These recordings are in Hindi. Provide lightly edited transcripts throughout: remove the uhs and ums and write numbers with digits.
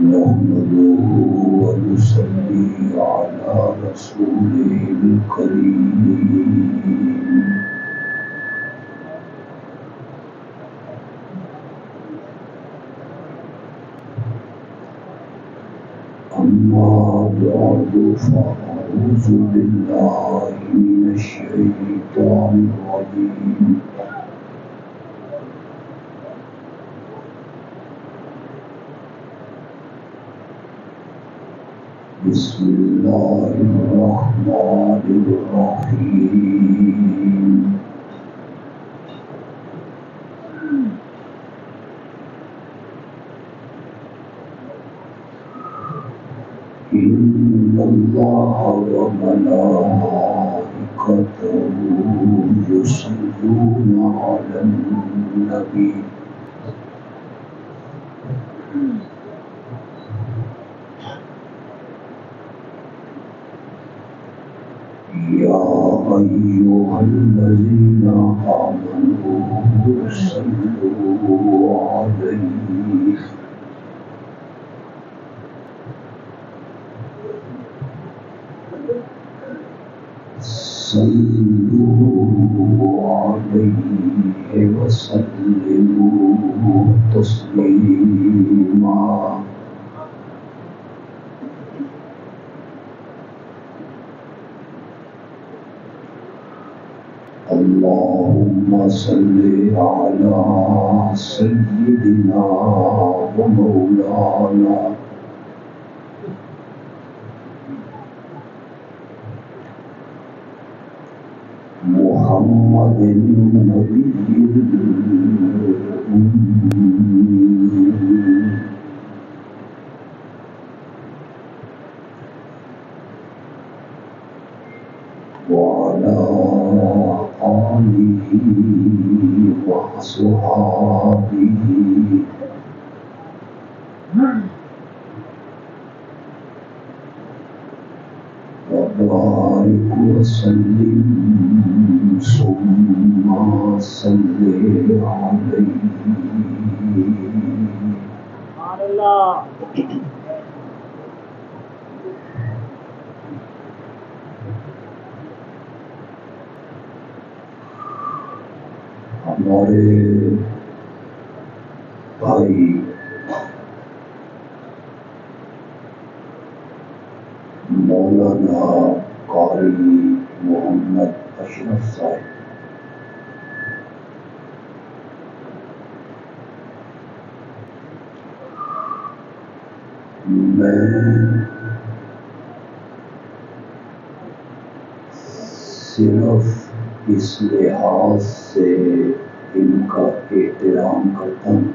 नहमदुहु व नुसल्ली अला रसूलिल करीम। अम्मा बअदु फ़अऊज़ु बिल्लाहि मिनश शैतानिर रजीम। बिस्मिल्लाहिर्रहमानिर्रहीम। इन्नल्लाह व मलाइकतहु युसल्लूना अलन नबी। या अय्युहल्लज़ीना आमनू सल्लू अलैहि वसल्लिमू तस्लीमा। अल्लाहुम्मा सल्लि अला सय्यिदिना व मौलाना मुहम्मदिन नबिय्यिल उम्मी व अला आलिहि व अस्हाबिहि व बारिक व सल्लिम सुम्मा सल्लि अलैहि। हमारे भाई मौलाना कारी मोहम्मद अशरफ साहब मैं सिर्फ इस लिहाज से इनका एहतराम करता हूँ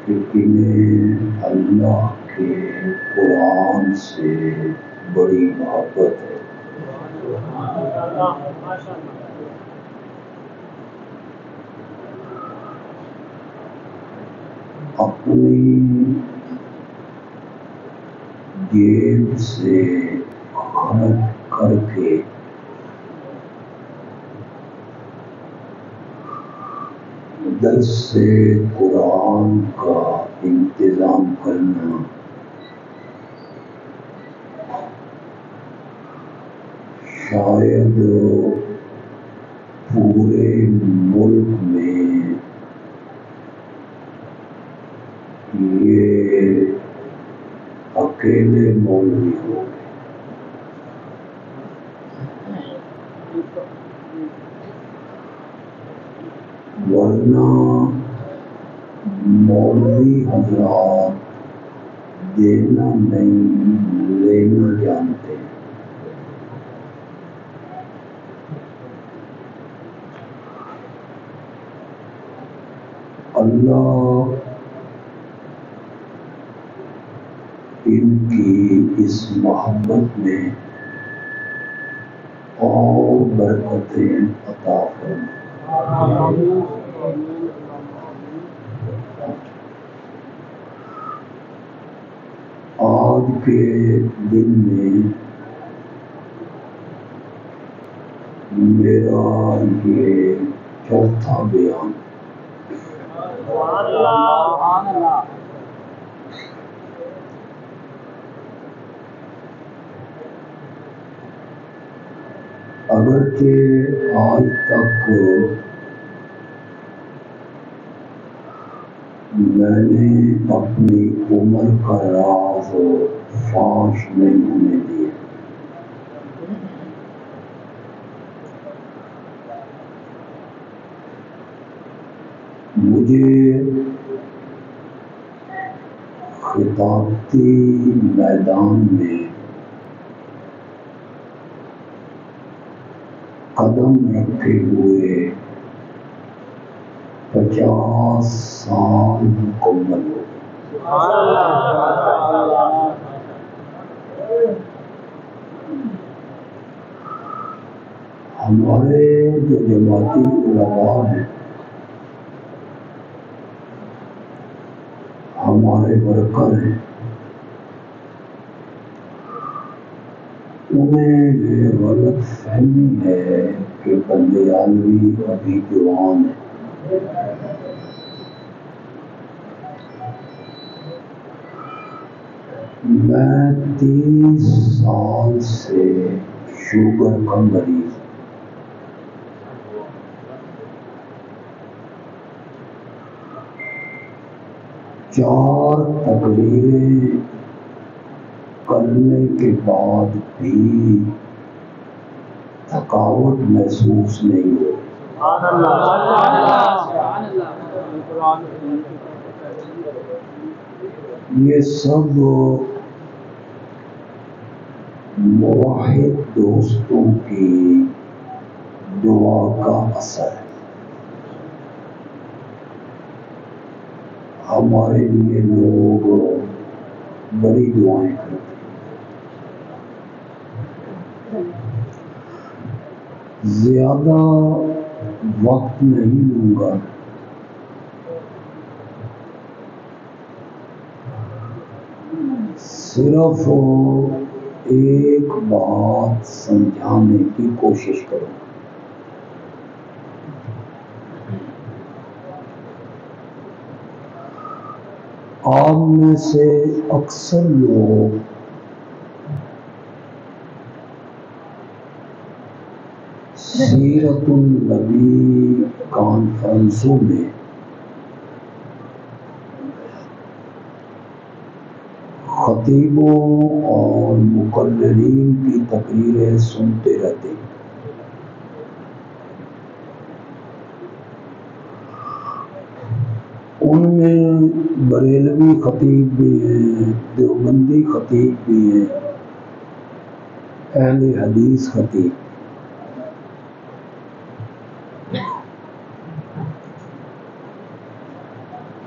कि इन्हें अल्लाह के कुरान से बड़ी मोहब्बत है। अपनी जेब से खर्च करके दर्स से कुरान का इंतजाम करना शायद पूरे मुल्क में ये अकेले मौलवी हो गए। वरना मौलवी हजरात देना नहीं लेना जानते हैं। अल्लाह इनकी इस मोहब्बत में और बरकतें अता फरमाए। आज के दिन में मेरा ये चौथा बयान अगरचे आज तक मैंने अपनी उम्र का राज फाश नहीं होने दिया, मुझे खिताबती मैदान में कदम रखे हुए 50 साल मुकम्मल हो गए। हमारे जो जमाती उलमा हैं, हमारे वर्कर हैं, उन्हें ये गलत फहमी है कि बंदियालवी अभी जवान है। मैं 30 साल से शुगर का मरीज, चार तकरीरें करने के बाद भी थकावट महसूस नहीं हुई। ये सब मुवाहिद दोस्तों की दुआ का असर है। हमारे लिए लोग बड़ी दुआएं करते हैं। ज्यादा वक्त नहीं लूंगा, सिर्फ एक बात समझाने की कोशिश करूं। आप में से अक्सर लोग सीरतुन नबी कॉन्फ्रेंसों में खतीबों और मुकर्रिरीन की तकरीरें सुनते रहते हैं। उनमें बरेलवी खतीब भी हैं, देवबंदी खतीब भी हैं, अहले हदीस खतीब।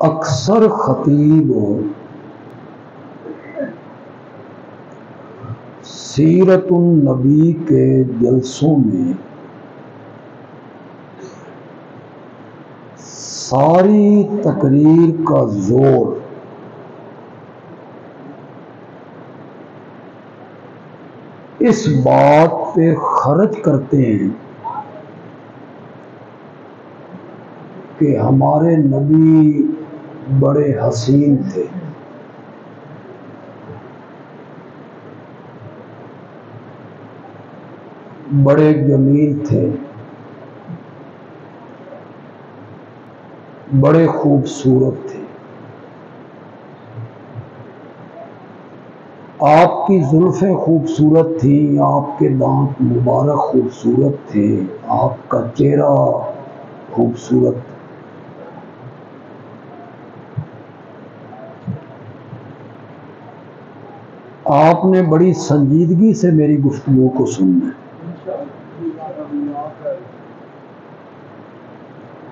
अक्सर खतीब सीरतुन नबी के जलसों में सारी तकरीर का जोर इस बात पे खर्च करते हैं कि हमारे नबी बड़े हसीन थे, बड़े जमील थे, बड़े खूबसूरत थे, आपकी जुल्फें खूबसूरत थी, आपके दांत मुबारक खूबसूरत थे, आपका चेहरा खूबसूरत। आपने बड़ी संजीदगी से मेरी गुफ्तगू को सुनना है,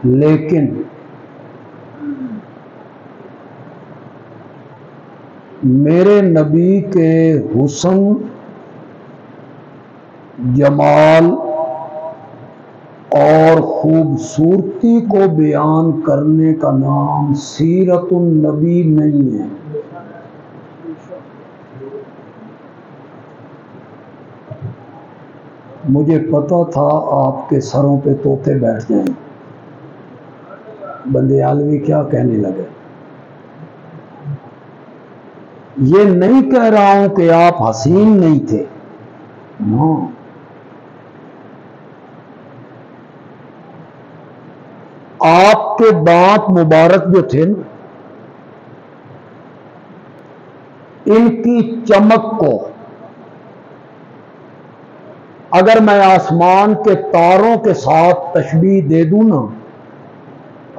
लेकिन मेरे नबी के हुस्न, जमाल और खूबसूरती को बयान करने का नाम सीरतुन नबी नहीं है। मुझे पता था आपके सरों पे तोते बैठ जाएंगे। बंदेयालवी क्या कहने लगे, ये नहीं कह रहा हूं कि आप हसीन नहीं थे, नो, आपके दांत मुबारक जो थे ना, इनकी चमक को अगर मैं आसमान के तारों के साथ तशबीह दे दूं ना,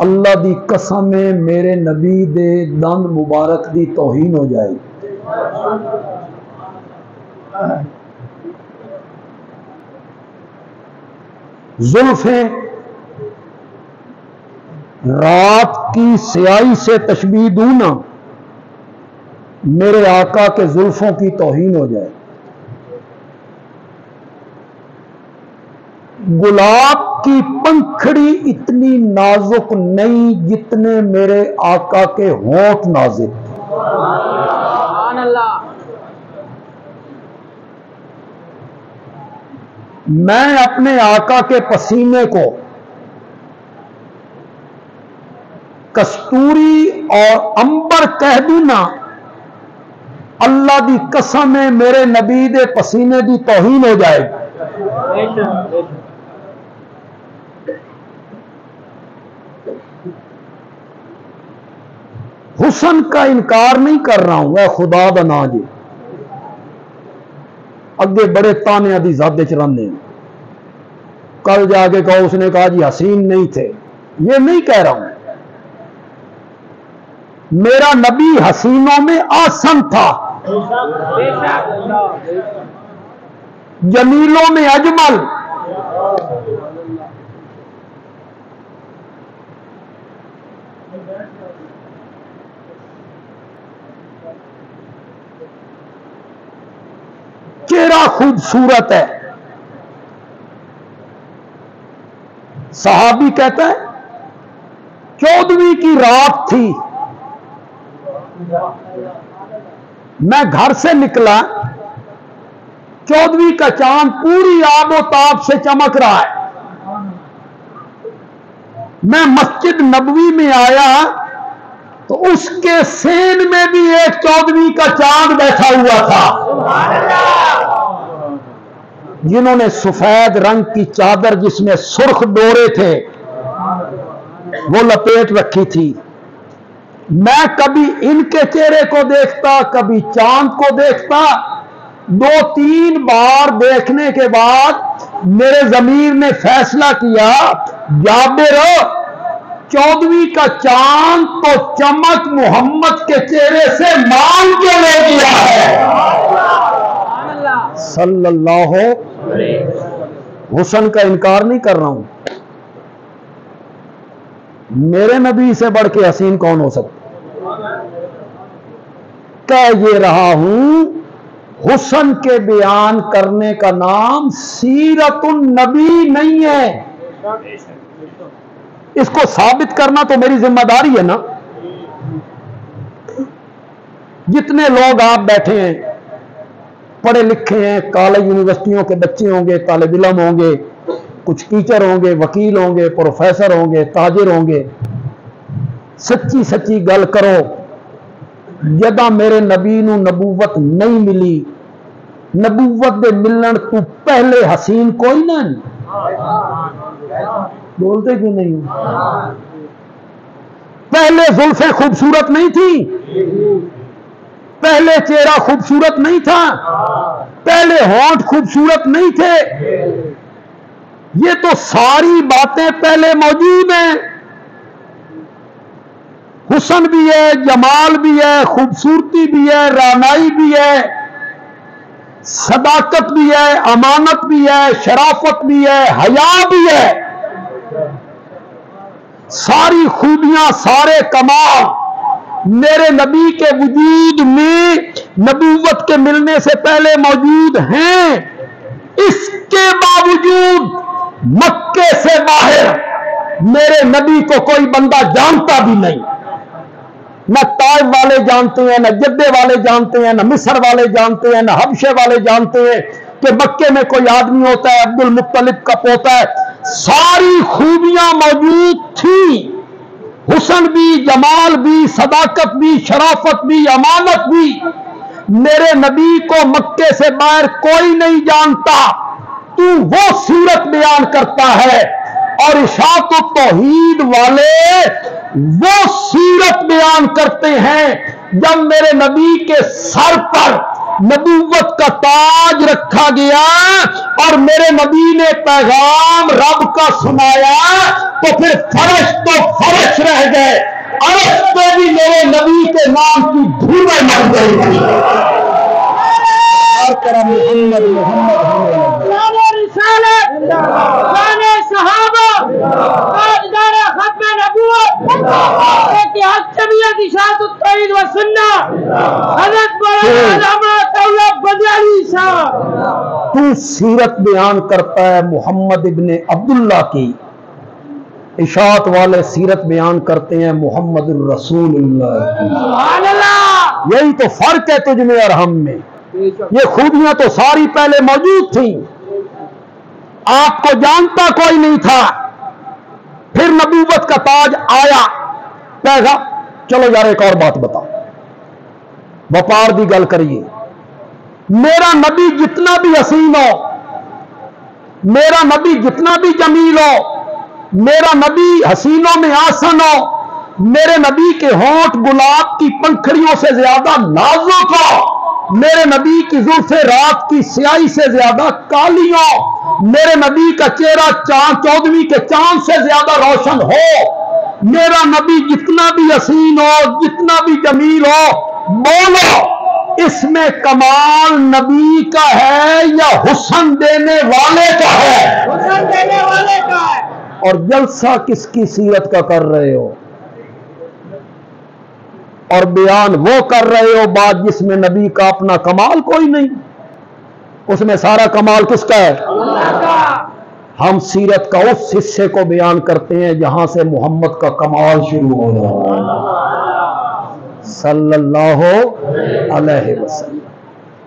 अल्लाह दी कसम है मेरे नबी दे दंद मुबारक दी तौहीन हो जाएगी। जुल्फें रात की स्याही से तशबीह दूं ना, मेरे आका के जुल्फों की तौहीन हो जाए। गुलाब की पंखड़ी इतनी नाजुक नहीं जितने मेरे आका के होंठ नाजुक। मैं अपने आका के पसीने को कस्तूरी और अंबर कह दूं ना, अल्लाह दी कसम है मेरे नबी दे पसीने दी तौहीन हो जाएगी। हुस्न का इनकार नहीं कर रहा हूं, वह खुदा दा ना जी अगे बड़े ताने दी ज़ादे च रहिंदे हैं। कल जाके कहो उसने कहा जी हसीन नहीं थे, ये नहीं कह रहा हूं। मेरा नबी हसीनों में आसन था, जमीलों में अजमल, चेहरा खूबसूरत है। सहाबी कहता है 14वीं की रात थी, मैं घर से निकला, 14वीं का चांद पूरी आबोताब से चमक रहा है। मैं मस्जिद नबवी में आया तो उसके सेन में भी एक 14वीं का चांद बैठा हुआ था, जिन्होंने सफेद रंग की चादर जिसमें सुर्ख डोरे थे वो लपेट रखी थी। मैं कभी इनके चेहरे को देखता, कभी चांद को देखता। 2-3 बार देखने के बाद मेरे ज़मीर ने फैसला किया, जाबिर 14वीं का चांद तो चमक मोहम्मद के चेहरे से मांग के ले गया है सल्लल्लाहु। हुस्न का इनकार नहीं कर रहा हूं, मेरे नबी से बढ़ के हसीन कौन हो सकता। कह ये रहा हूं, हुस्न के बयान करने का नाम सीरतुन नबी नहीं है। इसको साबित करना तो मेरी जिम्मेदारी है ना। जितने लोग आप बैठे हैं पढ़े लिखे हैं, कॉलेज यूनिवर्सिटियों के बच्चे होंगे, तालिब इल्म होंगे, कुछ टीचर होंगे, वकील होंगे, प्रोफेसर होंगे, ताजिर होंगे, सच्ची सच्ची गल करो, जदा मेरे नबी नू नबूवत नहीं मिली, नबूवत दे मिलन तू पहले हसीन कोई ना। बोलते क्यों नहीं? पहले जुल्फें खूबसूरत नहीं थी, पहले चेहरा खूबसूरत नहीं था, पहले होंठ खूबसूरत नहीं थे। ये तो सारी बातें पहले मौजूद हैं। हुस्न भी है, जमाल भी है, खूबसूरती भी है, रानाई भी है, सदाकत भी है, अमानत भी है, शराफत भी है, हया भी है। सारी खूबियां, सारे कमाल मेरे नबी के वजूद में नबूवत के मिलने से पहले मौजूद हैं। इसके बावजूद मक्के से बाहर मेरे नबी को कोई बंदा जानता भी नहीं। न ताइफ वाले जानते हैं, न जद्दे वाले जानते हैं, न मिस्र वाले जानते हैं, न हबशे वाले जानते हैं कि मक्के में कोई आदमी होता है अब्दुल मुत्तलिब का पोता है। सारी खूबियां मौजूद थी, हुस्न भी, जमाल भी, सदाकत भी, शराफत भी, अमानत भी। मेरे नबी को मक्के से बाहर कोई नहीं जानता। तू वो सीरत बयान करता है और इशाअत तौहीद वाले वो सीरत बयान करते हैं जब मेरे नबी के सर पर नबूवत का ताज रखा गया और मेरे नबी ने पैगाम रब का सुनाया, तो फिर फर्श तो फर्श रह गए, अर्श पे भी मेरे नबी के नाम की धूमें मर गई। मोहम्मद मोहम्मद तू सीरत बयान करता है मोहम्मद इब्ने अब्दुल्ला की, इशाअत वाले सीरत बयान करते हैं मोहम्मद रसूलुल्लाह की। यही तो फर्क है तुझ में और हम में। ये खूबियां तो सारी पहले मौजूद थी, आपको जानता कोई नहीं था। फिर नबूवत का ताज आया, पैगा। चलो यार एक और बात बताओ, व्यापार की गल करिए। मेरा नबी जितना भी हसीन हो, मेरा नबी जितना भी जमील हो, मेरा नबी हसीनों में आसन हो, मेरे नबी के होंठ गुलाब की पंखड़ियों से ज्यादा नाजुक हो, मेरे नबी की जुल्फे रात की स्याही से ज्यादा काली हो, मेरे नबी का चेहरा चांद 14वीं के चांद से ज्यादा रोशन हो, मेरा नबी जितना भी हसीन हो, जितना भी जमील हो, बोलो इसमें कमाल नबी का है या हुस्न देने वाले का है? हुस्न देने वाले का है। और जलसा किसकी सीरत का कर रहे हो और बयान वो कर रहे हो बात जिसमें नबी का अपना कमाल कोई नहीं, उसमें सारा कमाल किसका है? अल्लाह का। हम सीरत का उस हिस्से को बयान करते हैं जहां से मोहम्मद का कमाल शुरू हो रहा है, सल्लल्लाहु अलैहि वसल्लम।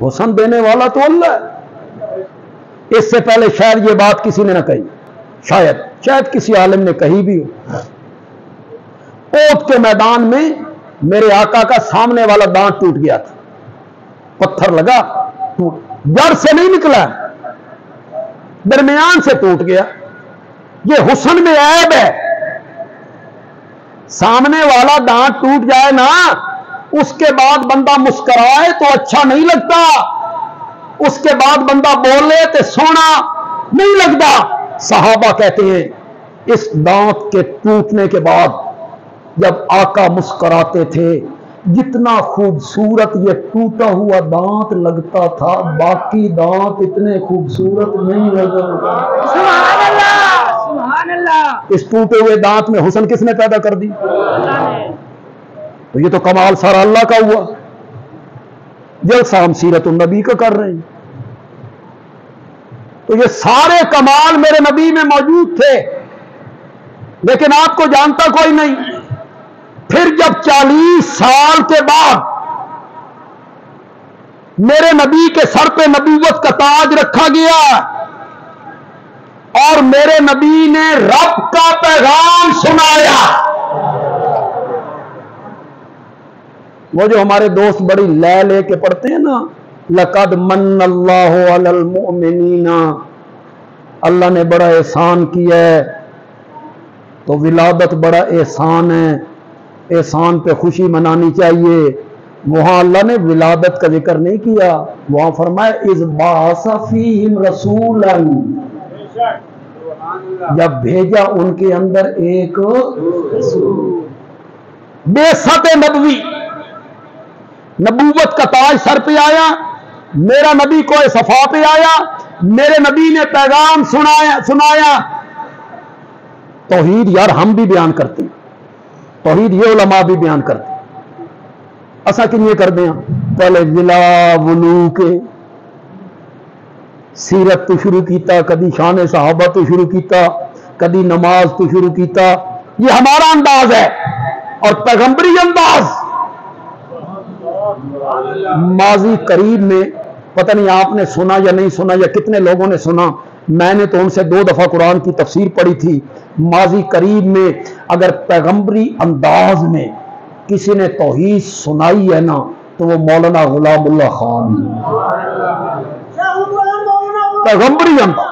हुस्न देने वाला तो अल्लाह है। इससे पहले शायद ये बात किसी ने ना कही, शायद किसी आलिम ने कही भी हो। ओट के मैदान में मेरे आका का सामने वाला दांत टूट गया था, पत्थर लगा, टूट, जड़ से नहीं निकला, दरमियान से टूट गया। ये हुस्न में ऐब है। सामने वाला दांत टूट जाए ना, उसके बाद बंदा मुस्कुराए तो अच्छा नहीं लगता, उसके बाद बंदा बोले तो सोना नहीं लगता। सहाबा कहते हैं इस दांत के टूटने के बाद जब आका मुस्कुराते थे, जितना खूबसूरत ये टूटा हुआ दांत लगता था, बाकी दांत इतने खूबसूरत नहीं लगे। सुभान अल्लाह, सुभान अल्लाह। इस टूटे हुए दांत में हुस्न किसने पैदा कर दी? तो ये तो कमाल सारा अल्लाह का हुआ। जलसा हम सीरत नबी का कर रहे हैं, तो ये सारे कमाल मेरे नबी में मौजूद थे, लेकिन आपको जानता कोई नहीं। फिर जब 40 साल के बाद मेरे नबी के सर पे नबूवत का ताज रखा गया और मेरे नबी ने रब का पैगाम सुनाया, वो जो हमारे दोस्त बड़ी लै लेके पढ़ते हैं ना, लक़द मन्नल्लाहु अलल मुमिनीना, अल्लाह ने बड़ा एहसान किया है। तो विलादत बड़ा एहसान है, एहसान पे खुशी मनानी चाहिए। वहां अल्लाह ने विलादत का जिक्र नहीं किया, वहां फरमाया इज़ बाअसा फ़ीहिम रसूलन, जब भेजा उनके अंदर एक बेसत नबवी, नबूवत का ताज सर पे आया, मेरा नबी कोई सफा पे आया, मेरे नबी ने पैगाम सुनाया। तौहीद यार हम भी बयान करते हैं, तौहीद ये उलमा भी बयान करते हैं। असा कि कर दें पहले विला वलू के सीरत तो शुरू किया, कदी शान सहाबा तो शुरू किया, कदी नमाज तो शुरू किया। ये हमारा अंदाज है और पैगंबरी अंदाज। माजी करीब में पता नहीं आपने सुना या नहीं सुना या कितने लोगों ने सुना, मैंने तो उनसे 2 दफा कुरान की तफसीर पढ़ी थी। माजी करीब में अगर पैगंबरी अंदाज में किसी ने तौहीद सुनाई है ना तो वो मौलाना गुलामुल्लाह खान, पैगंबरी अंदाज,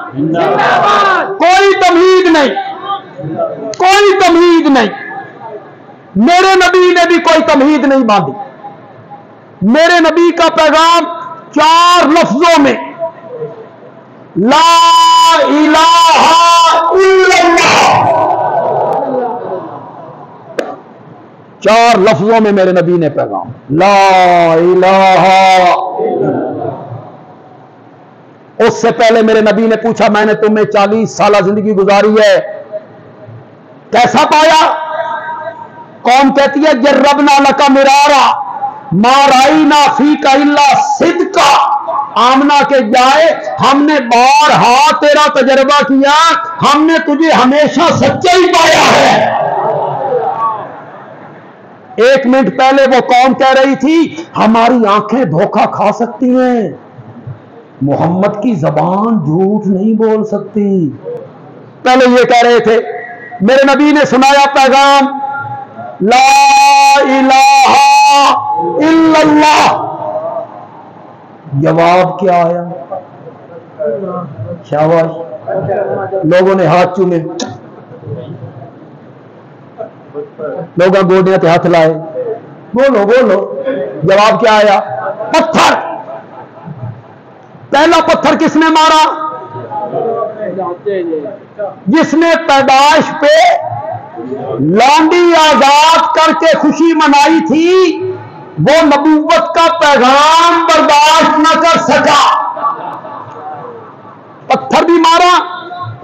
कोई तमहीद नहीं, कोई तमहीद नहीं। मेरे नबी ने भी कोई तमहीद नहीं बांधी। मेरे नबी का पैगाम 4 लफ्जों में, ला इलाहा इल्लल्लाह, 4 लफ्जों में मेरे नबी ने पैगाम, ला इलाहा। उससे पहले मेरे नबी ने पूछा, मैंने तुम्हें 40 साल जिंदगी गुजारी है, कैसा पाया? कौन कहती है जर्रबना लका मिरारा माराई ना फी का इल्ला सिद्का, आमना के जाए हमने बारहा तेरा तजर्बा किया, हमने तुझे हमेशा सच्चा ही पाया है। 1 मिनट पहले वो कौन कह रही थी हमारी आंखें धोखा खा सकती हैं, मोहम्मद की जबान झूठ नहीं बोल सकती। पहले ये कह रहे थे। मेरे नबी ने सुनाया पैगाम, ला इलाहा इल्लल्लाह। जवाब क्या आया? शाबाश। लोगों ने हाथ चूमे, लोग गोडियां पे हाथ लाए, बोलो बोलो। जवाब क्या आया? पत्थर। पहला पत्थर किसने मारा? जिसने पैदाइश पे लौंडी आजाद करके खुशी मनाई थी, वो नबूवत का पैगाम बर्दाश्त न कर सका, पत्थर भी मारा,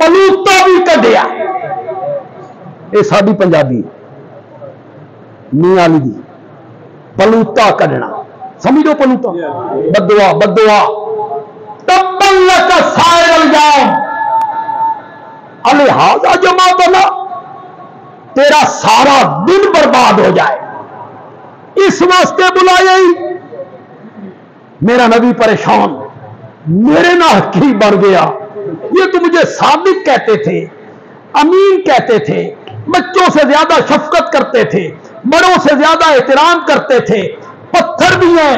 पलूता भी कढ़िया। ये साडी पंजाबी मियां दी पलूता कढ़ना, समझो पलूता, बदुआ बदुआ। तब्बन लका साइरल जाम अलिहाजा जमा बना, तेरा सारा दिन बर्बाद हो जाए, इस वास्ते बुलाया ही। मेरा नबी परेशान, मेरे ना हकी बन गया। ये तो मुझे सादिक कहते थे, अमीन कहते थे, बच्चों से ज्यादा शफकत करते थे, बड़ों से ज्यादा एहतराम करते थे। पत्थर भी हैं,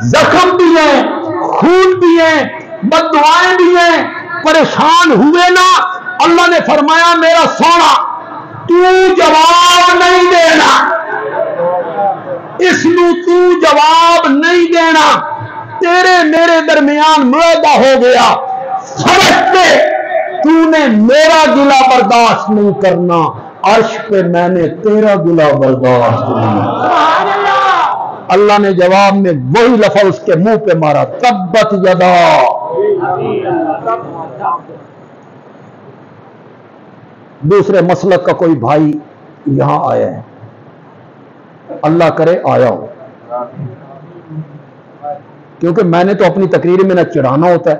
जख्म भी हैं, खून भी हैं, बददुआएं भी हैं। परेशान हुए ना, अल्लाह ने फरमाया मेरा सोना तू जवाब नहीं देना, इसनू तू जवाब नहीं देना, तेरे मेरे दरमियान मुआहदा हो गया, समझते तूने मेरा गिला बर्दाश्त नहीं करना, अर्श पे मैंने तेरा गिला बर्दाश्त नहीं। अल्लाह ने जवाब में वही लफ्ज़ उसके मुंह पे मारा, तब्बत यदा। दूसरे मसलक का कोई भाई यहां आया है, अल्लाह करे आया हो, क्योंकि मैंने तो अपनी तकरीर में न चिढ़ाना होता है,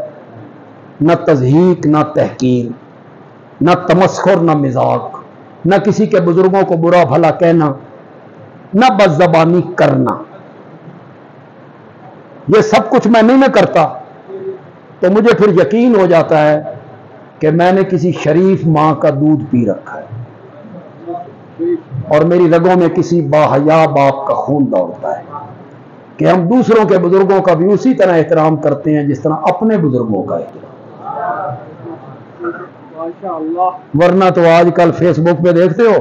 न तज़हीक, न तहकीर, न तमस्खुर, न मिजाक, न किसी के बुजुर्गों को बुरा भला कहना, न बज़ज़बानी करना। ये सब कुछ मैं नहीं करता तो मुझे फिर यकीन हो जाता है कि मैंने किसी शरीफ मां का दूध पी रखा है और मेरी रगों में किसी बाहया बाप का खून दौड़ता है कि हम दूसरों के बुजुर्गों का भी उसी तरह एहतराम करते हैं जिस तरह अपने बुजुर्गों का एहतराम। वरना तो आजकल फेसबुक पे देखते हो,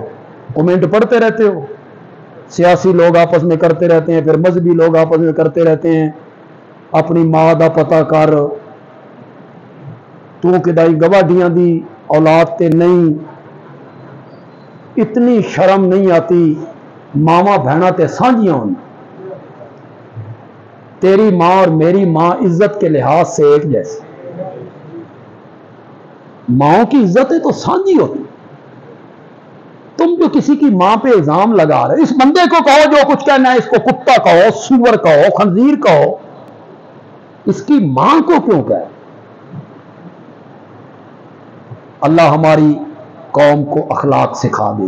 कमेंट पढ़ते रहते हो, सियासी लोग आपस में करते रहते हैं, फिर मजहबी लोग आपस में करते रहते हैं, अपनी मां दा पता कर, तू किदाई गवाडियां दी औलाद ते नहीं, इतनी शर्म नहीं आती, मावा बहना ते सांझियां होन, तेरी मां और मेरी मां इज्जत के लिहाज से एक जैसे, माओ की इज्जत है तो सांझी होती। तुम जो किसी की मां पे इल्जाम लगा रहे, इस बंदे को कहो जो कुछ कहना है, इसको कुत्ता कहो, सूअर कहो, खंजीर कहो, इसकी मां को क्यों कहे? अल्लाह हमारी कौम को अखलाक सिखा दे।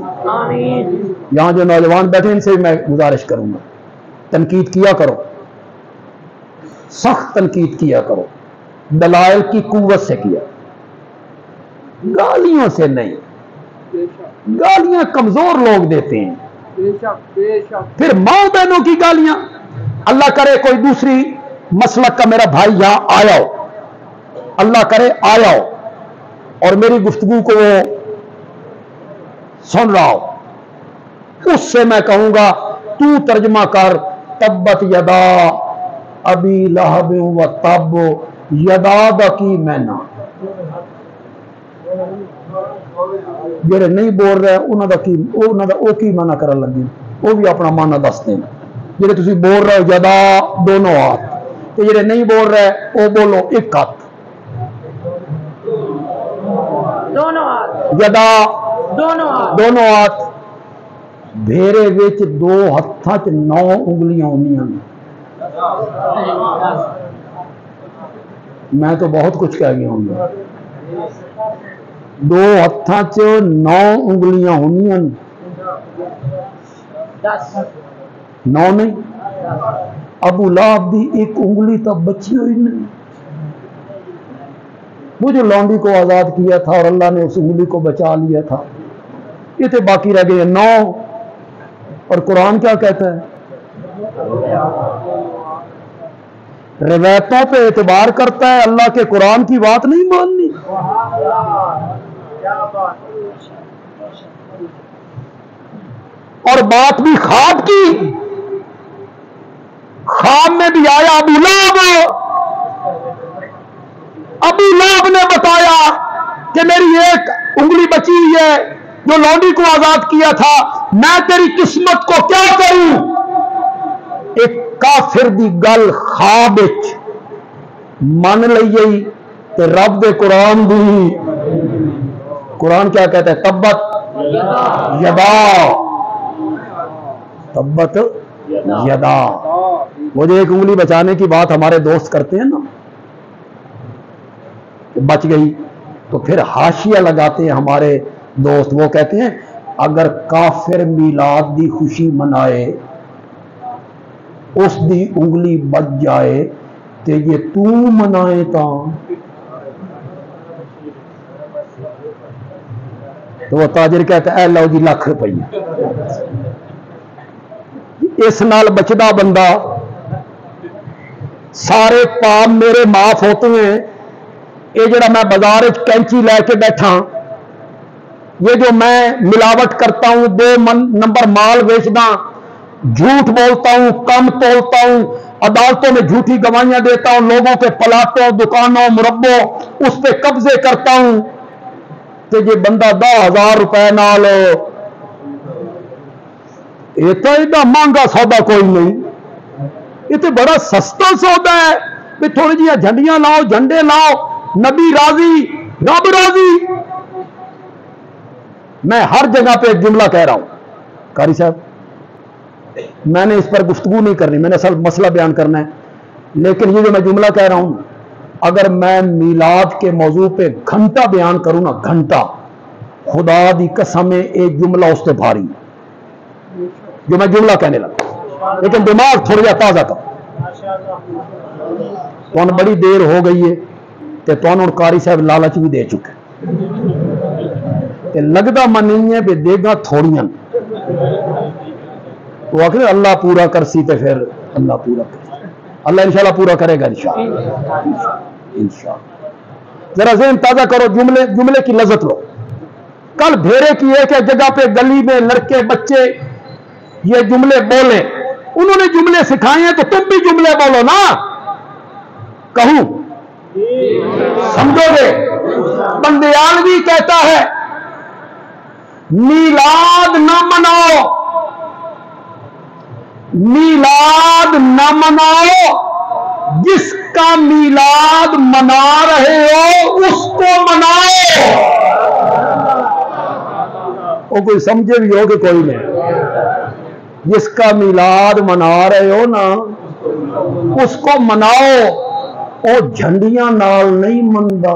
यहां जो नौजवान बैठे इनसे भी मैं गुजारिश करूंगा, तनकीद किया करो, सख्त तनकीद किया करो, दलाइल की कुव्वत से किया, गालियों से नहीं। गालियां कमजोर लोग देते हैं। फिर माओ बहनों की गालियां, अल्लाह करे कोई दूसरी मसलक का मेरा भाई यहां आया हो, अल्लाह करे आया हो और मेरी गुफ्तगू को वो सुन रहा हो, उससे मैं कहूंगा तू तर्जमा कर तब्बत यदा अबी लहब व तब यदा की मैना। जेड़े नहीं बोल रहे उन्होंने की माना कर लगे, वो भी अपना माना दस दें। जेड़े तुसी बोल रहे हो यदा दोनों हाथ, तो जेड़े नहीं बोल रहे वो बोलो एक हाथ, दोनों हाथ, यदा दोनों हाथ। भेरे विच दो हत्थां च 9 उंगलियां होंदियां। मैं तो बहुत कुछ कह गया हूं। दो हत्थां च 9 उंगलियां होंदियां, 9 नहीं। अबू लाहब की एक उंगली तो बची हुई नहीं। वो जो लौंडी को आजाद किया था और अल्लाह ने उस उंगली को बचा लिया था, ये तो बाकी रह गए 9। और कुरान क्या कहता है? रिवायतों पे एतबार करता है, अल्लाह के कुरान की बात नहीं माननी। और बात भी ख्वाब की, ख्वाब में भी आया अबू लाहब ने बताया कि मेरी एक उंगली बची हुई है, जो लौंडी को आजाद किया था, मैं तेरी किस्मत को क्या करूं? एक काफिर दी गल ख्वाब मन लई ते रब दे कुरान दी। कुरान क्या कहता है? तब्बत यदा, तब्बत यदा। वो जो एक उंगली बचाने की बात हमारे दोस्त करते हैं ना, बच गई, तो फिर हाशिया लगाते हैं हमारे दोस्त। वो कहते हैं अगर काफिर मिलाद दी खुशी मनाए, उस दी उंगली बच जाए, ते ये तू मनाए तो वो ताजिर कहता है लो जी लाख रुपया। इस नाल बचदा बंदा, सारे पाप मेरे माफ होते हैं। ये जरा मैं बाजार कैंची लैके बैठा, ये जो मैं मिलावट करता हूं, 2 नंबर माल बेचदा, झूठ बोलता हूं, कम तोलता हूं, अदालतों में झूठी गवाहियां देता हूं, लोगों के प्लाटों, दुकानों, मुरब्बों उस पर कब्जे करता हूं, तो ये बंदा 10,000 रुपए नाल, ये तो इतना महंगा सौदा कोई नहीं, ये तो बड़ा सस्ता सौदा है। भी थोड़ी जी झंडियां लाओ, झंडे लाओ, नबी राजी, रब राजी। मैं हर जगह पे एक जुमला कह रहा हूं, कारी साहब मैंने इस पर गुफ्तगू नहीं करनी, मैंने असल मसला बयान करना है, लेकिन ये जो मैं जुमला कह रहा हूं, अगर मैं मिलाद के मौजू पे घंटा बयान करूं ना, घंटा, खुदा दी कसम एक जुमला उससे भारी जो मैं जुमला कहने लगा। लेकिन दिमाग थोड़ा जा ताजा कर, तो बड़ी देर हो गई है, तो तुम कारी साहब लालच भी दे चुके, लगता मन नहीं है भी देगा थोड़ियां, तो आखिर अल्लाह पूरा कर सी, तो फिर अल्लाह पूरा कर, अल्लाह इंशाल्लाह पूरा करेगा इंशाल्लाह। जरा ज़हन ताजा करो, जुमले की लज्जत लो। कल भेरे की एक जगह पे गली में लड़के बच्चे ये जुमले बोले, उन्होंने जुमले सिखाए हैं, तो तुम भी जुमले बोलो ना। कहूं समझोगे? बंदयालवी कहता है मीलाद न मनाओ, मीलाद न मनाओ, जिसका मीलाद मना रहे हो उसको मनाओ। वो कोई समझे भी हो कि कोई नहीं? जिसका मीलाद मना रहे हो ना, उसको मनाओ। वो झंडियां नाल नहीं मनदा,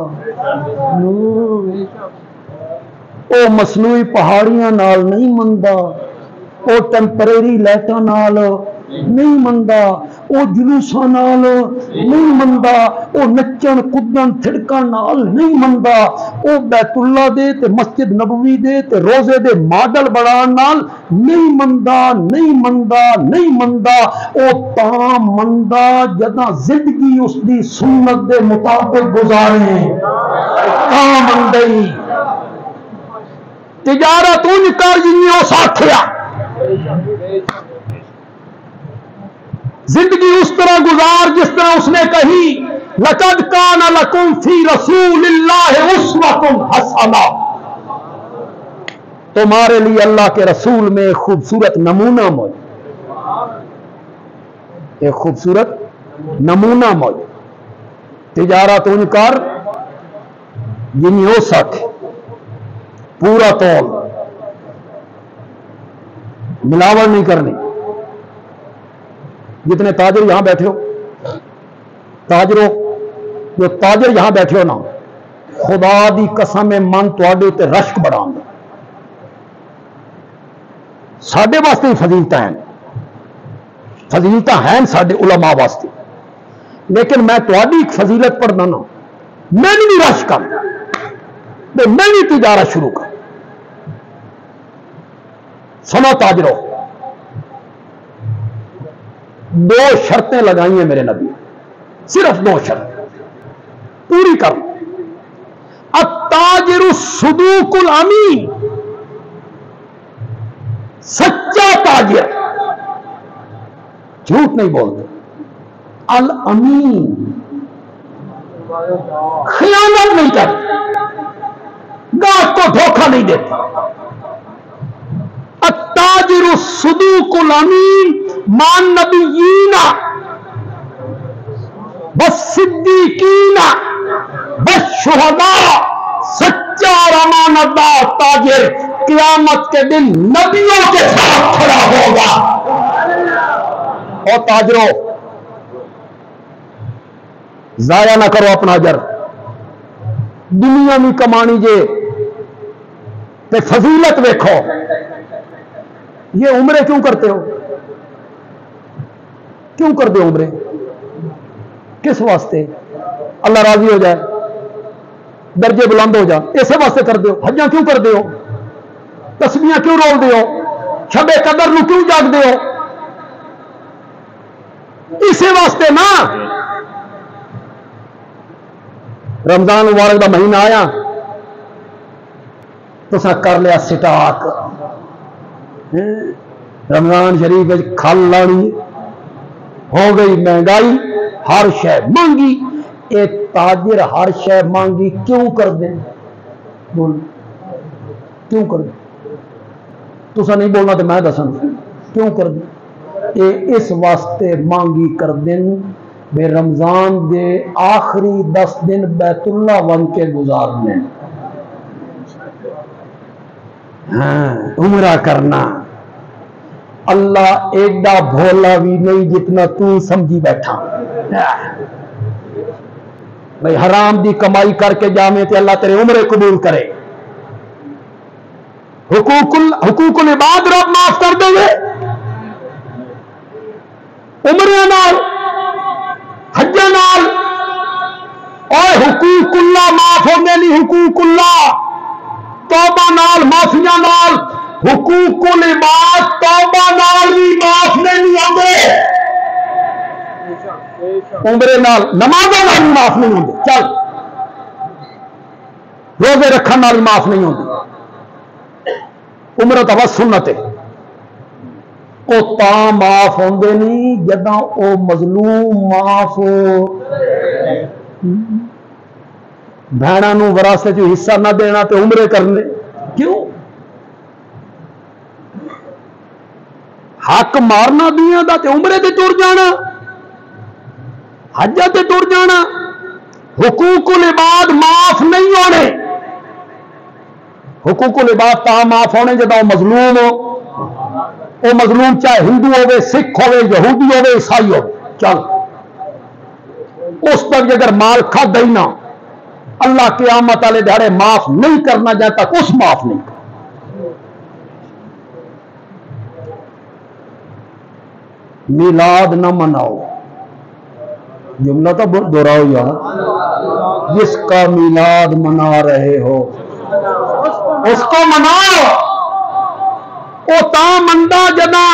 वो मसनूई पहाड़ियां नाल नहीं मनदा, वो टेंपरेरी लाइटां नाल नहीं मनदा, वो जुलूसां नाल नहीं मनदा, वो नच्चन कुदन थिड़कन नाल नहीं मनदा, वो बैतुल्ला दे ते मस्जिद नबवी दे ते रोजे दे मॉडल बनाउण नाल नहीं मनदा, नहीं मनदा, नहीं मनदा। वो तां मनदा जदां जिंदगी उसदी सुन्नत दे मुताबिक गुजारे, तां मनदई। तिजारत उन कर जिन्नी उस आखिया, जिंदगी उस तरह गुजार जिस तरह उसने कही, लक़द कान लकुम फी रसूलिल्लाहि उस्वतुन हसना। तुम्हारे लिए अल्लाह के रसूल में खूबसूरत नमूना मौजूद, एक खूबसूरत नमूना मौजूद। तिजारत उन कर जिन्नी हो सके, पूरा तौल, मिलावट नहीं करनी। जितने ताजर यहां बैठे हो, ताजरों जो ताजर यहां बैठे हो ना, खुदा दी कसम है मन तुहाडे ते रश्क बढ़ाऊंगा। साडे वास्ते फजीलत हैं, फजीलत हैं साडे उलमा वास्ते, लेकिन मैं तुहाडी फजीलत पढ़ना ना, मैंने भी रश्क कर, मैं भी तिजारत शुरू कर। सुनो ताजरों, दो शर्तें लगाई हैं मेरे नबी, सिर्फ दो शर्त पूरी कर। अत्ताजिरु सुदूकुल अमीन, सच्चा ताजिर झूठ नहीं बोलता। अल अमीन, खियानत नहीं करता, गाहक को धोखा नहीं देता। अत्ताजिरु सुदूकुल अमीन मान नबीयीना बस सिद्दीकीना बस शुहदा, सच्चा और अमानतदार ताजिर क़यामत के दिन नबियों के साथ खड़ा होगा। और ताजरों, जाया ना करो अपना अजर, दुनिया में कमानी जे ते फजीलत देखो। ये उम्रे क्यों करते हो, क्यों कर दो उम्रे, किस वास्ते? अल्लाह राजी हो जाए, दर्जे बुलंद हो जाए, इसे वास्ते कर दो। हज्जा क्यों कर दो, तस्बीहां क्यों रोल दो, शबे कदर नूं क्यों जाग दो, इसे वास्ते ना। रमजान मुबारक का महीना आया, तुसा कर लिया स्टाक, रमजान शरीफ खल लानी, हो गई महंगाई, हर शय महंगी। एक ताजिर हर शय महंगी क्यों कर दे, बोल क्यों कर दे? तुसा नहीं बोलना तो मैं दसन क्यों कर दे? ये इस वास्ते महंगी कर देन बे रमजान दे आखिरी 10 दिन बैतुल्ला वन के गुजारने। हाँ, उम्रा करना। अल्लाह एडा भोला भी नहीं जितना तू समझी बैठा। भाई हराम दी कमाई करके जामे ते अल्लाह तेरे उम्रे कबूल करे। हुकूकुल इबाद रब माफ कर देंगे, उम्रे नाल, हज्जा नाल। और हुकूकुल्ला माफ होंगे नहीं, हुकूकुल्ला तौबा नाल, माफिया नाल। हुकूकुल इबाद तौबा नाल भी माफ नहीं होंगे, उम्रे नाल, नमाज़ों नाल भी माफ नहीं होंगे। चल, रोजे रखने नाल माफ नहीं होंगे। उम्र तो बस सुन्नत है, वो तां माफ होंगे नहीं जदां वो मजलूम माफ हो। भैणा नूं विरासत च हिस्सा ना देना तो उम्रे करने क्यों? हक मारना दियां दा ते उम्रे ते तुर जाना, हज्जा ते तुर जाना। हुकूकुल इबाद माफ नहीं होने। हुकूकुल इबाद ता माफ होने जब मजलूम हो। वो मजलूम चाहे हिंदू हो, सिख हो, यहूदी हो, ईसाई हो, चल उस तक अगर माल खादा ही ना, अल्लाह क़यामत वाले दिहाड़े माफ नहीं करना जब तक उस माफ नहीं कर। मिलाद न मनाओ, जुमला तो दोहराओ यार। जिसका मिलाद मना रहे हो उसको मनाओ। वो ता मंदा जना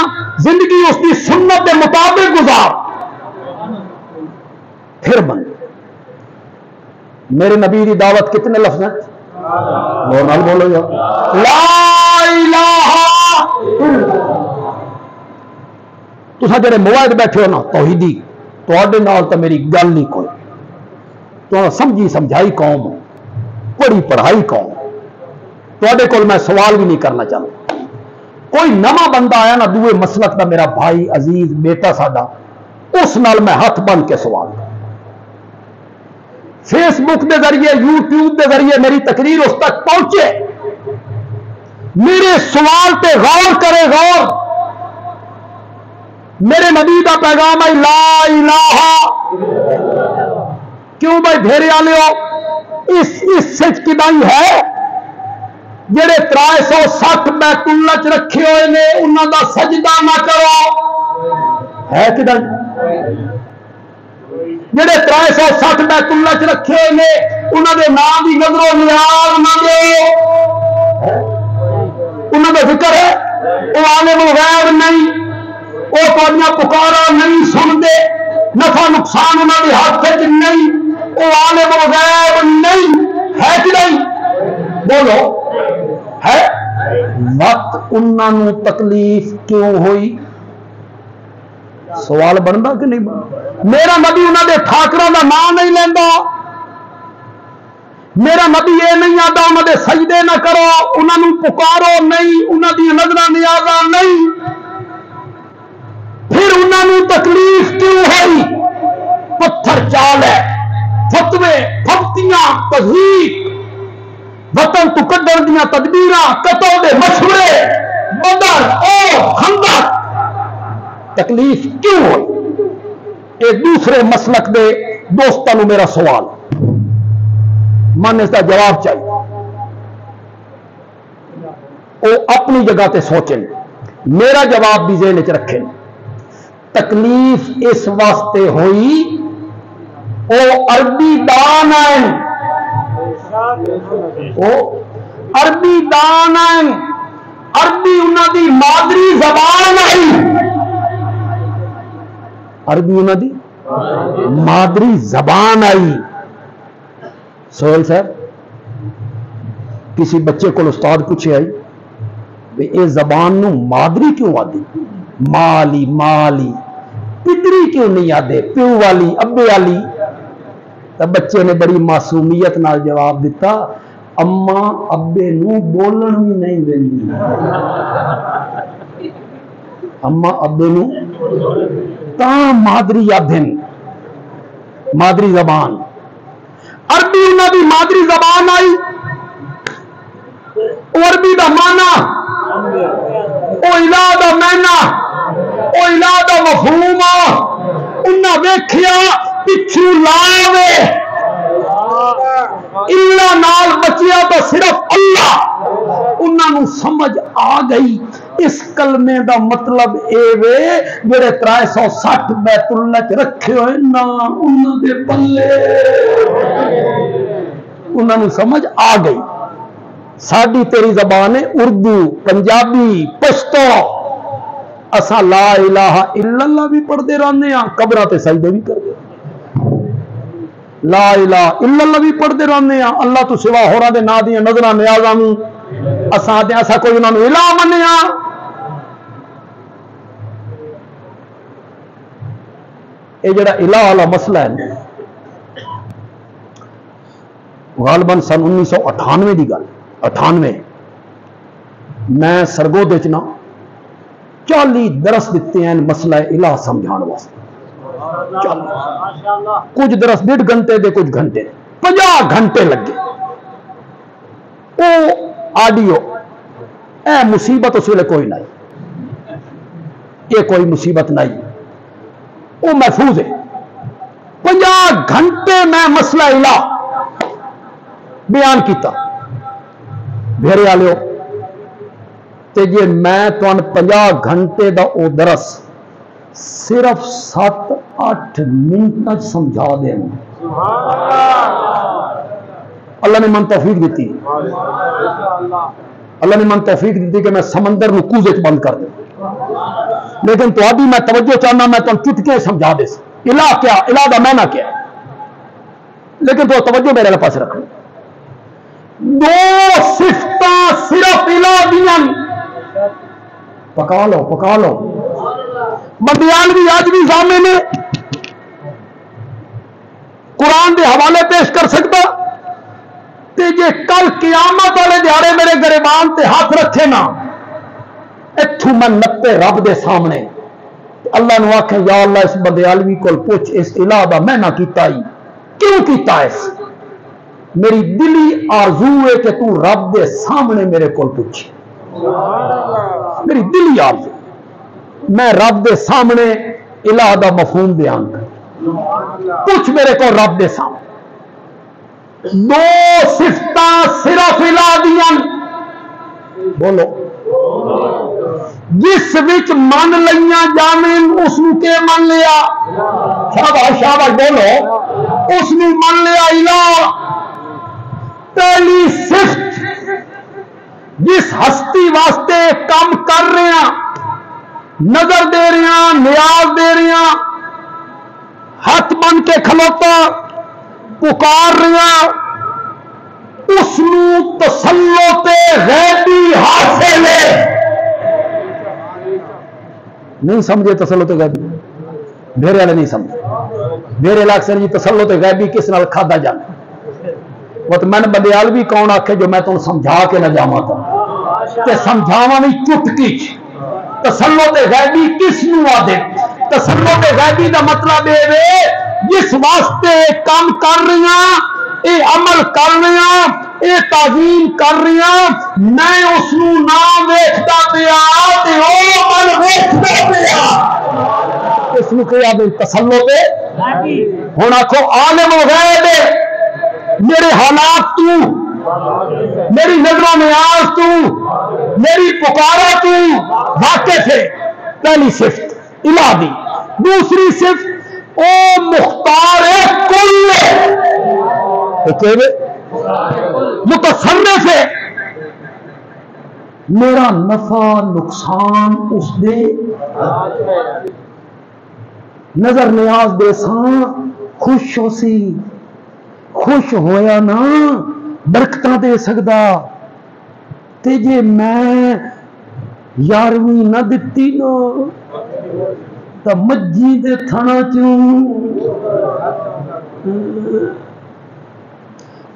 जिंदगी उसकी सुन्नत के मुताबिक गुजार, फिर बन। मेरे नबी की दावत कितने लफ्ज हैं? बोलो यार, ला इलाहा। तुसा जेडे मुआद बैठे हो ना तौहीदी, तुहाडे नाल तो मेरी गल नहीं कोई। तो समझी समझाई कौम, पढ़ी पढ़ाई कौम। तुहाडे कोल मैं सवाल भी नहीं करना चाहता। कोई नवा बंदा आया ना दूए मसलक का, मेरा भाई अजीज बेटा साडा, उस नाल मैं हथ बन के सवाल कर। फेसबुक के जरिए, यूट्यूब के जरिए मेरी तकरीर उस तक पहुंचे। मेरे सवाल पे गौर करे, गौर। मेरे नबी का पैगाम है ला इलाहा। क्यों भाई भेरे आले हो? इस किदाई है जेड़े 360 बैतुल्ला च रखे हुए ने, उन्होंने सजदा ना करो। है किदाई जेड़े 360 बैतुल्ला च रखे हुए ने, उन्होंने नाम की नजरों नियाज ना दो। उन्होंने जिक्र है, वो आने गैर नहीं, वो तुहाडियां पुकारा नहीं सुनते, नफा नुकसान उन्होंने हाथ च नहीं, वो आने गैर नहीं। है कि नहीं? बोलो है। वक्त उन्होंने तकलीफ क्यों हुई? सवाल बनता कि नहीं बनता? मेरा नबी उन्होंने ठाकरा का नाम नहीं लेंदा। मेरा नबी ये नहीं आता उन्होंने सजदे ना करो, उन्होंने पुकारो नहीं, उन्होंने नजर नियाजा नहीं। फिर उन्होंने तकलीफ क्यों हुई? पत्थर चाल है, फतवे, फफ्तियां, तज़हीक, वतन तू कड्डण दियां तदबीरां, कतल दे मशवरे, बदर और खंदक। तकलीफ क्यों हुई? ये दूसरे मसलक दे दोस्तों को मेरा सवाल, मन इसका जवाब चाहिए। वो अपनी जगह ते सोचें, मेरा जवाब भी जेहन च रखें। तकलीफ इस वास्ते हुई, वो अरबी दान है, वो अरबी दान है, अरबी उन्होंने मादरी जबान आई। अरबी उन्होंने मादरी जबान आई। सोहेल साहब, किसी बच्चे को उस्ताद पूछे आई भी ये जबान नू मादरी क्यों आदि? माली माली, पितरी क्यों नहीं आदे? प्यू वाली, अब्बे वाली। तो बच्चे ने बड़ी मासूमियत नाल जवाब दिता, अम्मा अब्बे नू बोलन भी नहीं देंदी। अम्मा अब्बे नू ता मादरी आदन, मादरी जबान। अरबी उन्होंने मादरी जबान आई। अरबी का माना, ओ इला दा मैना, ओ इला दा मफहूम, उन्हें वेखिया पिछू लावे इल्ला नाल बचिया तो सिर्फ अल्लाह। उन्होंने समझ आ गई इस कलमे का मतलब ए वे जेड़े 360 बैतुल्ला च रखे हुए ना, उन्होंने बल्ले। उन्होंने समझ आ गई साडी तेरी जबान है उर्दू, पंजाबी, पश्तो। असा ला इलाहा इल्लल्लाह भी पढ़ते रहने, कब्रां ते सजदे भी करते। ला इलाहा इल्लल्लाह भी पढ़ते रहने, अल्लाह तो सिवा होरां दे नां दी नजरां नियाज़ां नूं असा कोई उन्होंने इलाह मन्निया। ये जड़ा इलाह वाला मसला है, गालबन सन 1998 की गल, 98 मैं सरगोदे च ना 40 दरस दिते हैं मसला इलाह समझाने वास्ते। कुछ दरस 1.5 घंटे दे, कुछ घंटे, 50 घंटे लगे। वो ऑडियो ए मुसीबत उस वे कोई नहीं, ये कोई मुसीबत नहीं, वो महफूज है। 50 घंटे मैं मसला इलाह बयान किया। भेरे आलियो ते जे मैं तुहानू 50 घंटे का वो दरस सिर्फ 7-8 मिनट समझा दें। अल्लाह ने मन तौफीक दी, अल्लाह ने मन तौफीक दी कि मैं समंदर को कूजे बंद कर दूं, लेकिन तो अभी मैं तवज्जो चाहना, मैं तुम चुटके समझा दे इला क्या, इला का मैना क्या, लेकिन तो तवज्जो मेरे पास रख। दो सिफत सिर्फ इला दियां, पका लो पका लो। बंदियाल भी आज भी सामने ने कुरान के हवाले पेश कर सकता, ते जे कल कियामत वाले दिहाड़े मेरे गरीबान ते हाथ रखे ना, इथू मैं नप्पे रब दे सामने अल्लाह ने आखे या अल्लाह इस बंदियालवी को पुछ इस इलाह दा मैं ना कीता ही क्यों कीता इस, मेरी दिली आरजू है कि तू रब दे सामने मेरे को पूछ, मेरी दिली आरजू मैं रब दे सामने इलाह दा मफहूम बयान कर, पूछ मेरे को रब दे सामने। दो सिफत सिर्फ इला दियां, बोलो जिस विच मन लिया जावे उसनू के मन लिया, शाबाश शाबाश बोलो, उसनू मन लिया इला। पहली सिफत जिस हस्ती वास्ते काम कर रहे हैं, नजर दे रहे हैं, न्याज दे रहे हैं, हाथ बन के खलोता पुकार रहे हैं, उसनू तसल्लुते गैबी हासिल है। नहीं समझे तसल्लुते गैबी, मेरे वाले नहीं समझे, मेरे लाख सर जी तसल्लुते गैबी किस नाल खादा जाना, वो तो मैंने बंदियाल भी कौन आखे जो मैं तुम समझा के न जावा तो समझावा भी चुटकी। तसल्लुते गैबी किस नू आदे, तसल्लुते गैबी का मतलब है जिस वास्ते काम कर रही हैं, ये अमल कर रही हैं, ये ताजीम कर रही हैं, मैं उसनू ना वेखता पिया ते ओ मन वेखता पिया, इसनू क्या दे तसल्लुते। हुण आखो आलिम गैब मेरे हालात तू, मेरी नजरों में आज तू, मेरी पुकारा तू वाकिफ है, पहली सिफ्त इला दी। दूसरी सिफ्त ओ मुख्तार कुल, मुतसर्रिफ है, मेरा नफा नुकसान उसदे नजर न्याज दे सां खुश हो सी, खुश होया ना बरकतां दे सकदा, ते जे मैं 11वीं ना दिती ना तो मज्जी दे थणा चूं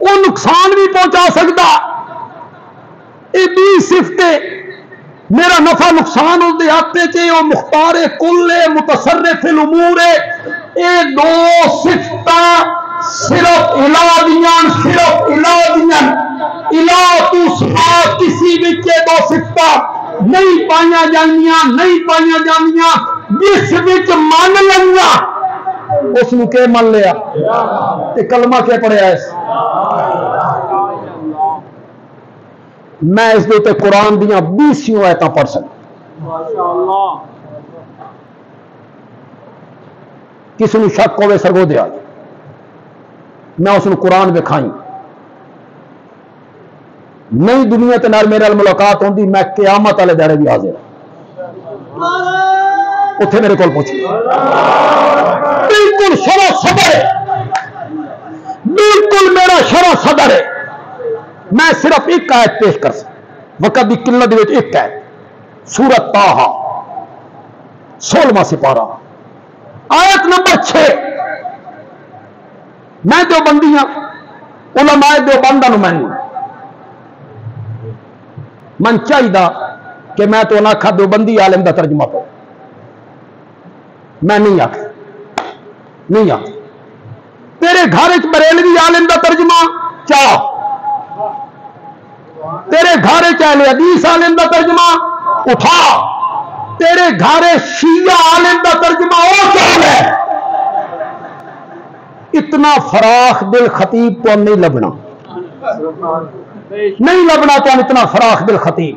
वो नुकसान भी पहुंचा सकता। ये 20 सिफते मेरा नफा नुकसान उसके हाथे च, वो मुख्तार कुल है, मुतसर्रिफुल उमूर है। ये दो सिफत सिर्फ इला दियां, सिर्फ इला दियां। इला तू सिवा किसी विच दो सिफत नहीं पाइया जानियां, नहीं पाइया जानियां। जिस विच मन लिया उसनू के मन लिया, कलमा क्या पढ़िया इस, मैं इस दे कुरान दियां 20 आयत पढ़ सकता। किसी को शक होवे सरगो दिया, मैं उसनू कुरान विखाई नहीं, दुनिया के नाल मेरे मुलाकात होंदी, मैं क़यामत वाले दाड़े भी हाजिर, उत्थे मेरे को पूछ, बिल्कुल शरा सदर है, बिल्कुल मेरा शरा सदर है। मैं सिर्फ एक आयत पेश कर सकता, वक़्त की किल्लत विच एक आयत, सूरत ताहा 16वां सिपारा आयत नंबर 6। मैं देवबंदी हाँ, उलमाए देवबंद मैनू मन चाहिए कि मैं तो ना आखा देवबंदी आलिम का तर्जमा पढ़ो, मैं नहीं आख, नहीं आख। तेरे घर च बरेलवी आलिम का तर्जमा चाह, तेरे घर च अहले हदीस आलिम का तर्जमा उठा, तेरे घर शिया आलिम का तर्जमा वो चाह है। इतना फराख दिल खतीब तो नहीं लभना, नहीं लभना तो इतना फराख दिल खतीब।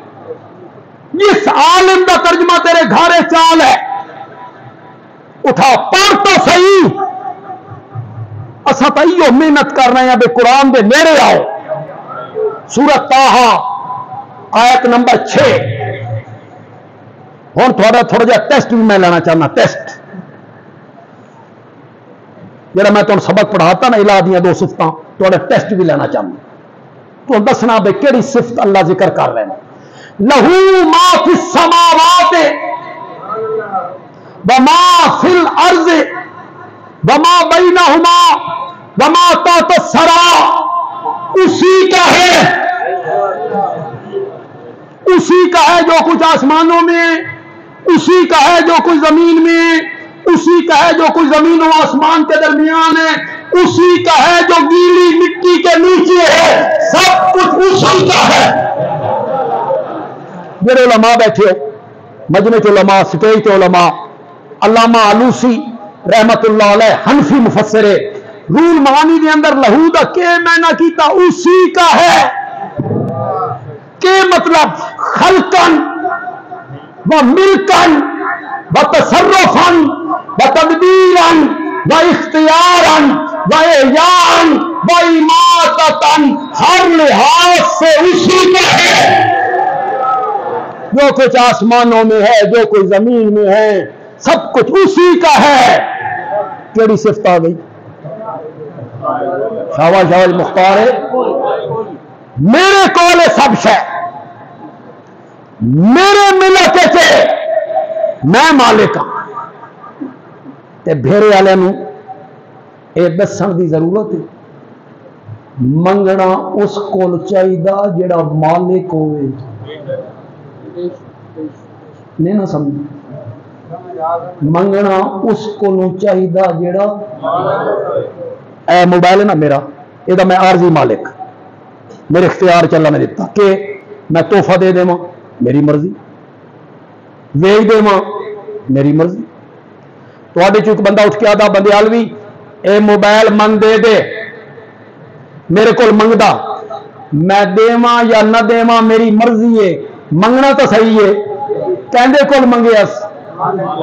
जिस आलिम का तर्जमा तेरे घर चाल है, उठा पढ़ तो सही। असा तो इो मेहनत कर रहे हैं भी कुरान के नेड़े आओ। सूरत ताहा आयत नंबर 6। हुण थोड़ा थोड़ा जिहा टेस्ट भी मैं लेना चाहना। टेस्ट जरा मैं तुहानूं सबक पढ़ाता ना इलाह दियां 2 सिफतां, थोड़ा टेस्ट भी लेना चाहना। तो दसना भी केड़ी सिफत अल्लाह जिक्र कर रहे हैं। लहू मा फिस समावात व मा फिल अर्ज़ व मा बैनहुमा व मा तहत सरा। उसी का है, उसी का है जो कुछ आसमानों में, उसी का है जो कुछ जमीन में, उसी का है जो कुछ जमीन और आसमान के दरमियान है, उसी का है जो गीली मिट्टी के नीचे है। सब कुछ उसी का है। जेड़े उलमा बैठे हो, मजमे के उलमा, स्टेज के उलमा, अल्लामा आलूसी रहमतुल्लाह अलैह हनफी मुफस्सिर रूल मानी के अंदर लहू का के मैना कीता उसी का है। के मतलब खलकन व मिल्कन व तसर्रुफन व तदबीरन व इख्तियारन व इयान व इमाततन, हर लिहाज से उसी का है। जो कुछ आसमानों में है, जो कुछ जमीन में है, सब कुछ उसी का है। केड़ी सिफत आ गई? शाबाश शाबाश मुख्तार है। मेरे कोल सब शै, मेरे मिलत से मैं मालिक हाँ। ते भेरे वाले ये दसन की जरूरत है। मंगना उस कोल चाहिदा जेड़ा मालिक होवे। नहीं ना समझ? मंगना उस कोलों चाहिदा जेड़ा ए मोबाइल है ना मेरा, ये मैं आरजी मालिक, मेरे इख्तियार च अल्लाह ने दिता कि मैं तोहफा दे देवां, मेरी मर्जी, वेच देवां, मेरी मर्जी। तो चो एक बंदा उठ के आता, बंदयालवी ए मोबाइल मन दे दे, मेरे को मंगदा, मैं देवां या न देवां मेरी मर्जी है। मंगना तो सही है, कहंदे कोल मंगिया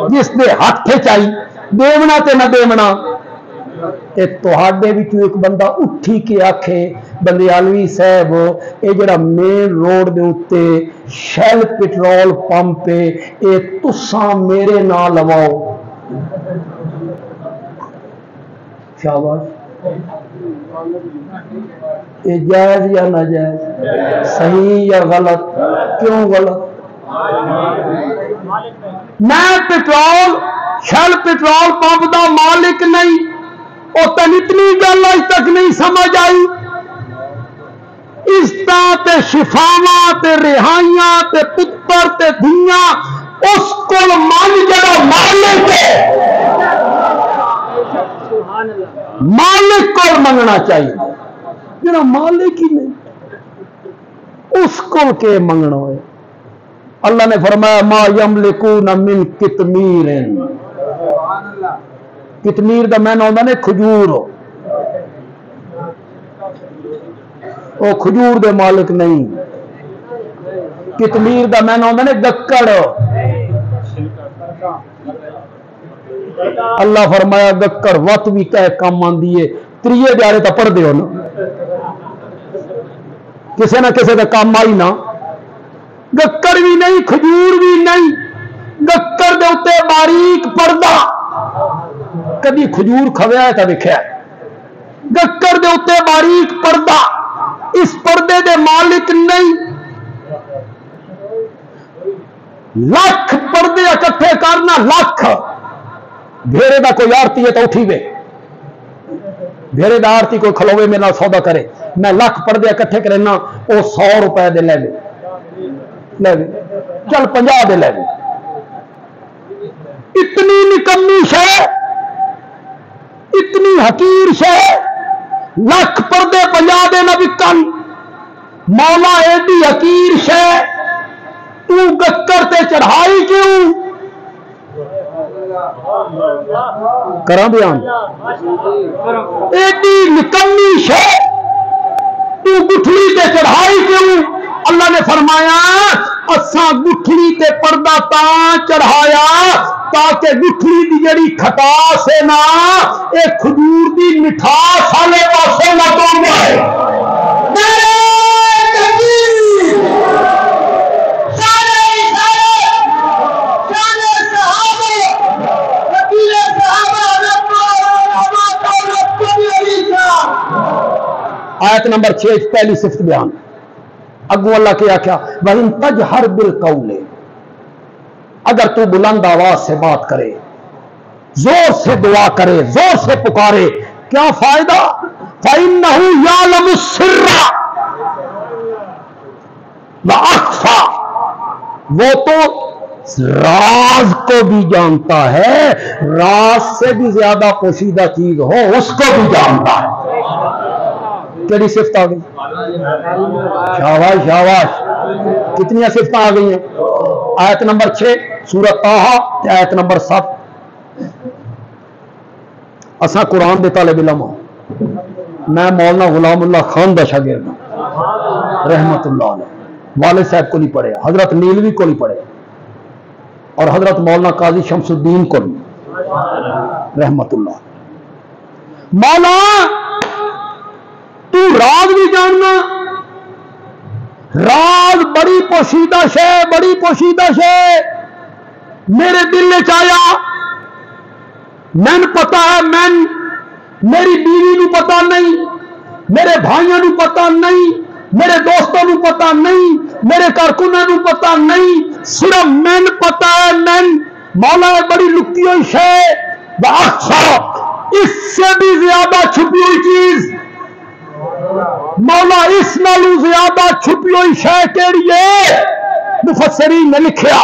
जिसके हथ चाई, देवना ते न देवना। तुहाडे विचों एक बंदा उठी के आखे, बंदयालवी साहब ये जड़ा मेन रोड दे उत्ते शैल पेट्रोल पंप है, ये तुसां मेरे नाल लवाओ। शाबाश। ये जायज या नाजायज, सही या गलत? क्यों गलत? मैं पेट्रोल शैल पेट्रोल पंप का मालिक नहीं। और तन इतनी गल अज तक नहीं समझ आई। इज्जतां ते शिफावां ते रिहाइयां ते पुत्तर ते धियां उस कोल मन जड़ा मालिक है, मालिक को मंगना चाहिए। जरा मालिक ही नहीं, उस कोल के मंगना है। अल्लाह ने फरमाया मा यमलिकून मिन कितमीर। कितमीर का मैन आंदा ने खजूर, वो खजूर दे मालिक नहीं। कितमीर का मैन आंदा ने गक्कड़। अल्लाह फरमाया गक्कड़ वत भी कह काम आंदी है, त्रीए दिहाड़े तो पढ़ दो ना, किसी ना किसी का काम आई ना। गक्कड़ भी नहीं, खजूर भी नहीं, गक्कड़ दे उत्ते बारीक पर्दा। कभी खजूर खवया है तो देखा, गक्कड़ दे उत्ते बारीक पर्दा, इस पर्दे दे मालिक नहीं। लख पर्दे इकट्ठे करना, लख। भेरे का कोई आरती है तो उठी वे, भेरे का आरती कोई खलोवे मेरे नाल सौदा करे, मैं लख पर्दे इकट्ठे करना, वो 100 रुपए दे ले चल 50 दे ले। इतनी निकम्मी शय, इतनी हकीर शय, लख पर्दे 50 दे न बिकन। मौला एडी हकीर शय, तू गक्कर ते चढ़ाई क्यों? करा बयान। एडी निकम्मी शय, तू गुठली ते चढ़ाई क्यों? अल्लाह ने फरमाया असा गुठली ते पर्दा तां चढ़ाया ताकि गुठली की जड़ी खटास है ना ये खजूर की मिठास वाले पासों ना तो जाए। आयत नंबर 6 पहली सिफत बयान अगू अल्लाह के आख्या वही तजहर बिल कौले, अगर तू बुलंद आवाज से बात करे, जोर से दुआ करे, जोर से पुकारे, क्या फायदा? फइन्नहु यालमु सिर्रा व अख्फा, वो तो राज को भी जानता है, राज से भी ज्यादा पोशीदा चीज हो उसको भी जानता है। केड़ी सिफ्त आ गई? शाबाश शाबाश। कितनी सिफ्त आ गई हैं? आयत नंबर 6 सूरत ताहा आयत नंबर 7। असा कुरान दे तालिब इल्म हां। मैं मौलाना गुलामुल्लाह खान दा शागिर्द हां रहमतुल्लाह अलैह। वालिद साहब को नहीं पढ़े, हजरत नीलवी को नहीं पढ़े और हजरत मौलाना काजी शमसुद्दीन को नहीं रहमतुल्लाह। मौला तू राज भी जानना, राज बड़ी पोशीदा शे, बड़ी पोशीदा शे मेरे दिल में आया, मैन पता है, मैन मेरी बीवी को पता नहीं, मेरे भाइयों को पता नहीं, मेरे दोस्तों को पता नहीं, मेरे कारकुनों को पता नहीं, सिर्फ मैन पता है। मैन मौला बड़ी लुकी हुई शे, इससे भी ज्यादा छुपी हुई चीज मौला, इस नालू ज्यादा छुपी हुई शय केड़ी है? मुफस्सिरीन ने लिखा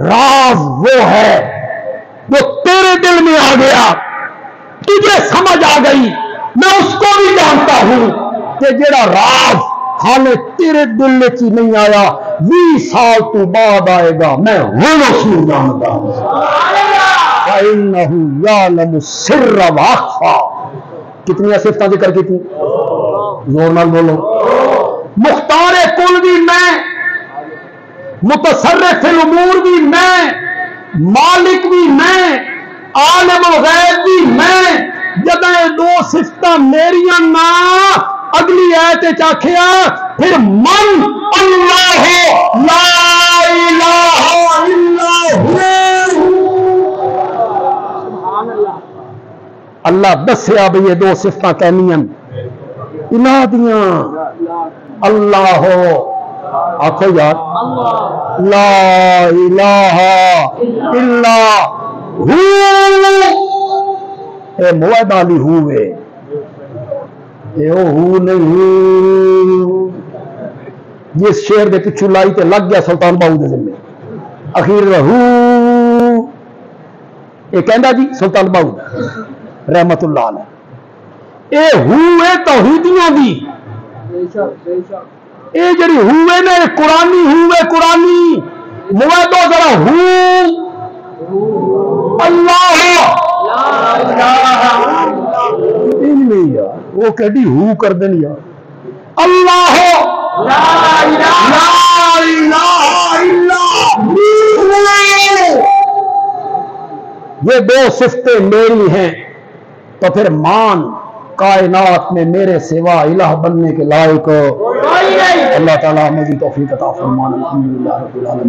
राज वो है जो तेरे दिल में आ गया, तुझे समझ आ गई, मैं उसको भी जानता हूं कि जेड़ा राज हाले तेरे दिल में ही नहीं आया, 20 साल तो बाद आएगा, मैं हूं उसको जानता हूं। फइन्नहु यालमु सिर्रा व अख्फा। कितनी सिफत जिक्र की थी? जोर नाल बोलो। मुख्तार कुल भी मैं, मुतसर्रिफुल उमूर भी मैं, मालिक भी मैं, आलिमुल गैब भी मैं। जब ये दो सिफत मेरिया ना अगली आयत आखिया फिर मन अल्लाह ला इलाहा इल्ला हु। अल्लाह दस्या भी ये दो सिफत कहनियन इलाह दियां। अल्लाह हो आखो यार, ला इलाहा इल्ला हु। ए मुआदाली हुए हु नहीं, जिस शेर के पिछू लाई तो लग गया सुल्तान बाहू के जिम्मे अखीर हु ये कहना जी सुल्तान बाहू रहमतुल्लाह अलैह। ये हुए तौहीदियां दी, ये जड़ी हुए ने कुरानी हुए कुरानी मुआदो जरा हु अल्लाह नहीं यार, वो कड़ी हु कर देनी यार। अल्लाह ये दो सिफ्तें मेरी हैं तो फिर मान कायनात में मेरे सिवा इलाह बनने के लायक अल्लाह ताला मुझे तौफीक अता फरमाए। अल्हम्दुलिल्लाह रब्बिल आलमीन।